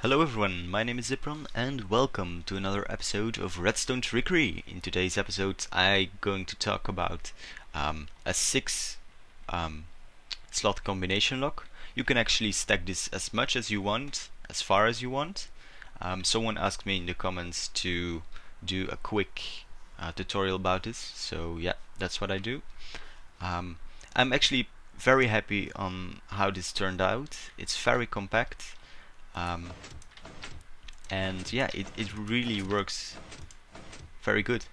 Hello everyone, my name is Zipron and welcome to another episode of Redstone Trickery. In today's episode I'm going to talk about a 6 slot combination lock. You can actually stack this as much as you want, as far as you want. Someone asked me in the comments to do a quick tutorial about this, so yeah, that's what I do. I'm actually very happy on how this turned out. It's very compact. And yeah, it really works very good.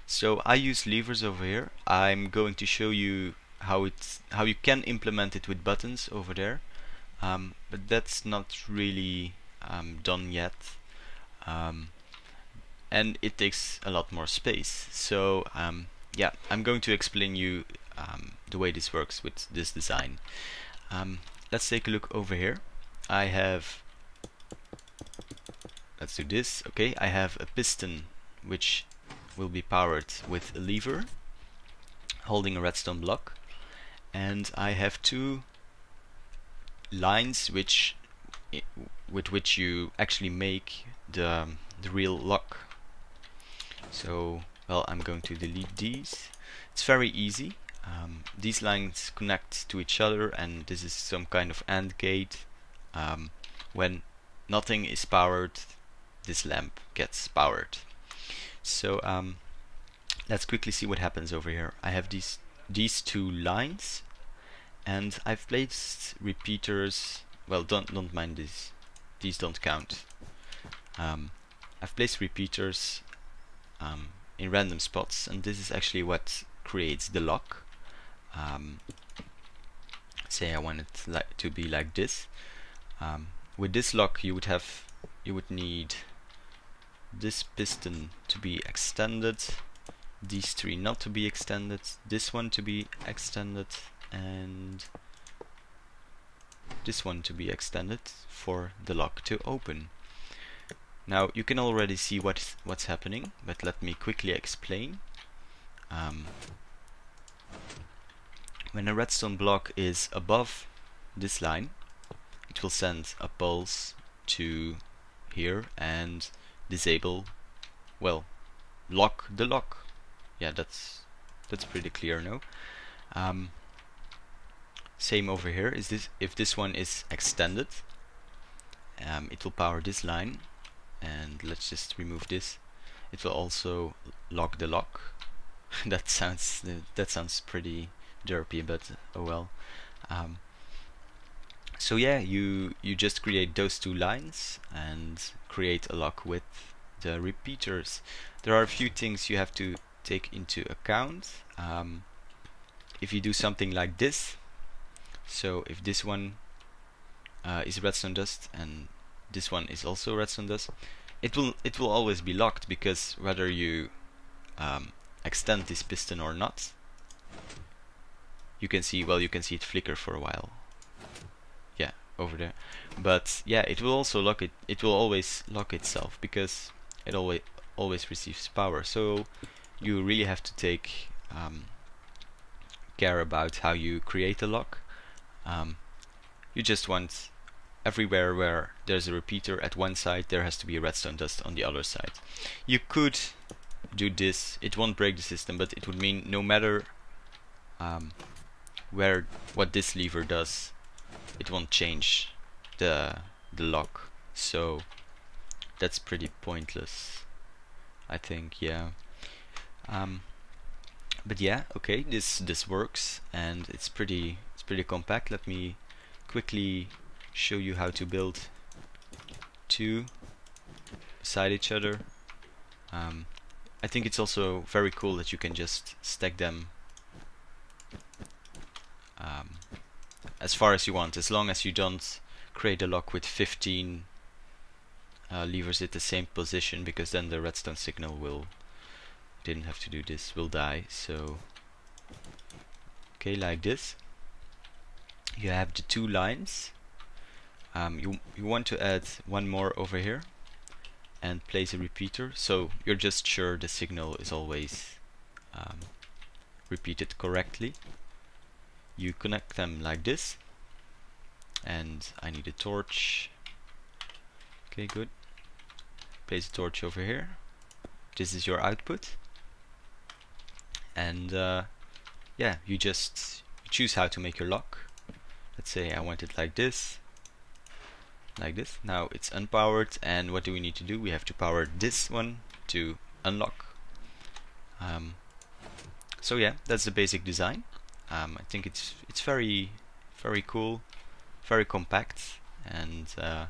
So I use levers over here. I'm going to show you how you can implement it with buttons over there, but that's not really done yet, and it takes a lot more space. So yeah, I'm going to explain you the way this works with this design. Let's take a look over here. Let's do this. Okay, I have a piston which will be powered with a lever holding a redstone block, and I have two lines with which you actually make the real lock. So, well, I'm going to delete these. It's very easy. These lines connect to each other, and this is some kind of AND gate. When nothing is powered, this lamp gets powered. So let's quickly see what happens over here. I have these two lines, and I've placed repeaters. Well, don't mind these. These don't count. I've placed repeaters in random spots, and this is actually what creates the lock. Say I want it to be like this. With this lock, you would need this piston to be extended, these three not to be extended, this one to be extended, and this one to be extended for the lock to open. Now you can already see what's happening, but let me quickly explain. When a redstone block is above this line, it will send a pulse to here and disable, well, lock the lock. Yeah, that's pretty clear, no? Same over here. If this one is extended, it will power this line, and let's just remove this. It will also lock the lock. that sounds pretty derpy, but oh well. So yeah, you just create those two lines and create a lock with the repeaters. There are a few things you have to take into account. If you do something like this, so if this one is redstone dust and this one is also redstone dust, it will always be locked, because whether you extend this piston or not, you can see it flicker for a while. Yeah, over there. But yeah, it will also lock it. It will always lock itself because it always receives power. So you really have to take care about how you create a lock. You just want everywhere where there's a repeater at one side, there has to be a redstone dust on the other side. You could do this. It won't break the system, but it would mean no matter what this lever does, it won't change the lock. So that's pretty pointless, I think. Yeah. But yeah, okay, this works, and it's pretty compact. Let me quickly show you how to build two beside each other. I think it's also very cool that you can just stack them as far as you want, as long as you don't create a lock with 15 levers at the same position, because then the redstone signal didn't have to do this, will die. So okay, like this. You have the two lines. You want to add one more over here and place a repeater, so you're just sure the signal is always repeated correctly. You connect them like this, and I need a torch. Okay, good. Place a torch over here. This is your output, and yeah, you just choose how to make your lock. Let's say I want it like this, like this. Now it's unpowered, and what do we need to do? We have to power this one to unlock. So yeah, that's the basic design. I think it's very cool, very compact, and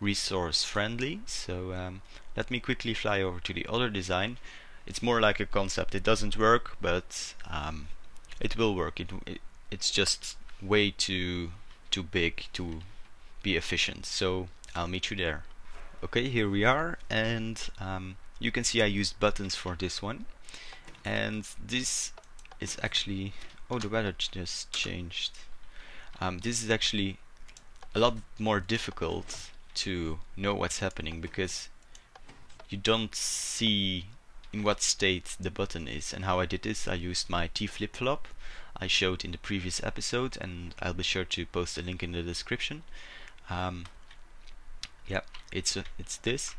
resource friendly. So let me quickly fly over to the other design. It's more like a concept. It doesn't work, but it will work. It's just way too big to be efficient. So I'll meet you there. Okay, here we are, and you can see I used buttons for this one. And this is actually, oh, the weather just changed. This is actually a lot more difficult to know what's happening because you don't see in what state the button is. And how I did this, I used my T flip-flop I showed in the previous episode, and I'll be sure to post a link in the description. Yeah, it's this.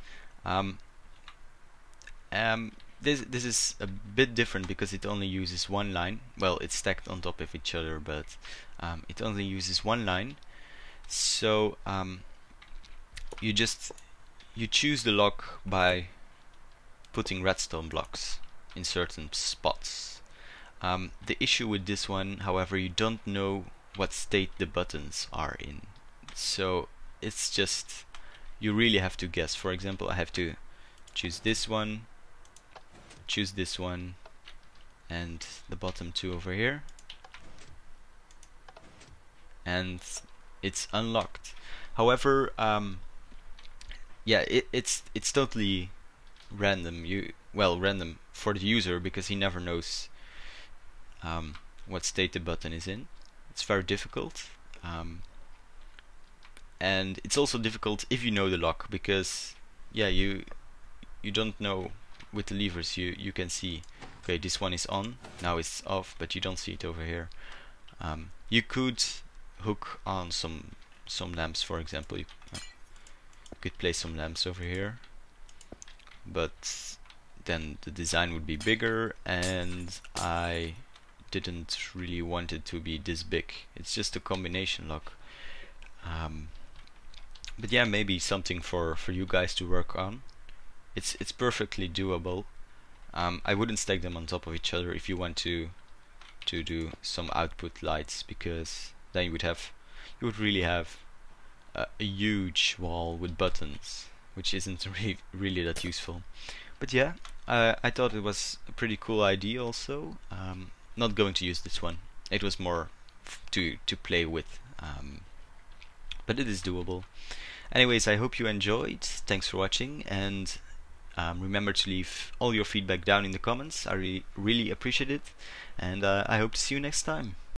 This is a bit different because it only uses one line. Well, it's stacked on top of each other, but it only uses one line. So you choose the lock by putting redstone blocks in certain spots. The issue with this one, however, you don't know what state the buttons are in. So it's just, you really have to guess. For example, I have to choose this one, choose this one, and the bottom two over here, and it's unlocked. However, yeah, it's totally random. Random for the user because he never knows what state the button is in. It's very difficult, and it's also difficult if you know the lock because yeah, you don't know. With the levers you can see, okay, this one is on, now it's off, but you don't see it over here. You could hook on some lamps, for example. You could place some lamps over here, but then the design would be bigger, and I didn't really want it to be this big. It's just a combination lock. But yeah, maybe something for you guys to work on. It's perfectly doable. I wouldn't stack them on top of each other if you want to do some output lights, because then you would really have a huge wall with buttons, which isn't really that useful. But yeah, I thought it was a pretty cool idea also. Not going to use this one. It was more to play with, but it is doable. Anyways, I hope you enjoyed. Thanks for watching, and remember to leave all your feedback down in the comments. I really appreciate it, and I hope to see you next time.